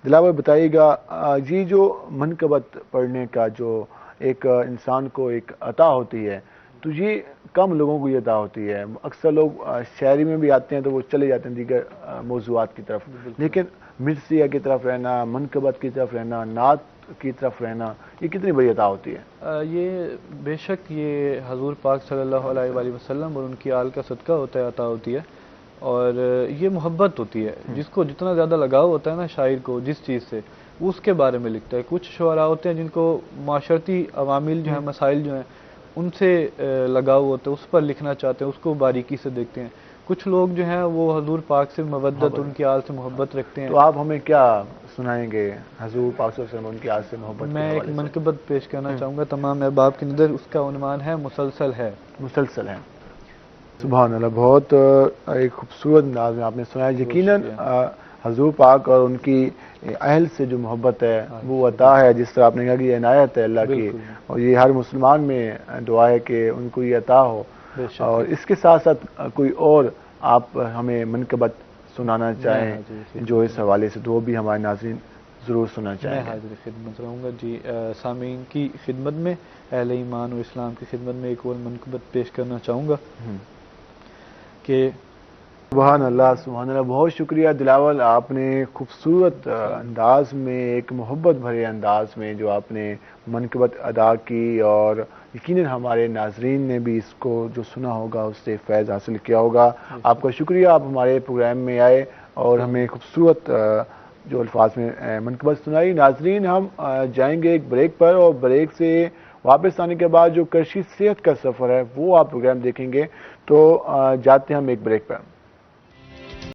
دلاور بتائیے گا یہ جو منقبت پڑھنے کا جو ایک انسان کو ایک عطا ہوتی ہے تو یہ کم لوگوں کو یہ عطا ہوتی ہے. اکثر لوگ شاعری میں بھی آتے ہیں تو وہ چلے جاتے ہیں دیگر موضوعات کی طرف، لیکن مرثیہ کی طرف رہنا، منقبت کی طرف رہنا، نعت کی طرف رہنا، یہ کتنی بڑی عطا ہوتی ہے؟ یہ بے شک یہ حضور پاک صلی اللہ علیہ وآلہ وسلم اور ان کی آل کا صدقہ ہوتا ہے، عطا ہوتی ہے. اور یہ محبت ہوتی ہے. جس کو جتنا زیادہ لگاؤ ہوتا ہے نا شاعر کو جس چیز سے، اس کے بارے میں لکھتا ہے. کچھ شعراء ہوتے ہیں جن کو معاشرتی عوامل جو ہیں، مسائل جو ہیں، ان سے لگاؤ ہوتا ہے، اس پر لکھنا چاہتے ہیں، اس کو باریکی سے دیکھتے ہیں. کچھ لوگ جو ہیں وہ حضور پاک سے مودت، ان کی آل سے محبت رکھتے ہیں. تو آپ ہمیں کیا سنائیں گے حضور پاک صلی اللہ علیہ وسلم ان کی آل سے محبت کے میں ایک حوالے سے؟ منقبت پیش کرنا چاہوں گا تمام احباب کی نظر. اس کا عنوان ہے مسلسل ہے. مسلسل ہے. سبحان اللہ، بہت ایک خوبصورت انداز میں آپ نے سنایا. یقیناً حضور پاک اور ان کی اہل سے جو محبت ہے وہ عطا ہے، جس طرح آپ نے کہا کہ یہ عنایت ہے اللہ کی، اور یہ ہر مسلمان میں دعا ہے کہ ان کو یہ عطا ہو. اور اس کے ساتھ ساتھ کوئی اور آپ ہمیں منقبت سنانا چاہیں جو اس حوالے سے، تو وہ بھی ہمارے ناظرین ضرور سننا چاہیں میں گے. حاضر خدمت رہوں گا. جی، سامعین کی خدمت میں، اہل ایمان و اسلام کی خدمت میں ایک اور منقبت پیش کرنا چاہوں گا کہ سبحان اللہ، سبحان اللہ. بہت شکریہ دلاول، آپ نے خوبصورت انداز میں، ایک محبت بھرے انداز میں جو آپ نے منقبت ادا کی، اور یقیناً ہمارے ناظرین نے بھی اس کو جو سنا ہوگا اس سے فیض حاصل کیا ہوگا. آپ کا شکریہ، آپ ہمارے پروگرام میں آئے اور ہمیں خوبصورت جو الفاظ میں منقبت سنائی. ناظرین، ہم جائیں گے ایک بریک پر، اور بریک سے واپس آنے کے بعد جو کرشی صحت کا سفر ہے وہ آپ پروگرام دیکھیں گے. تو جاتے ہیں ہم ایک بریک پر.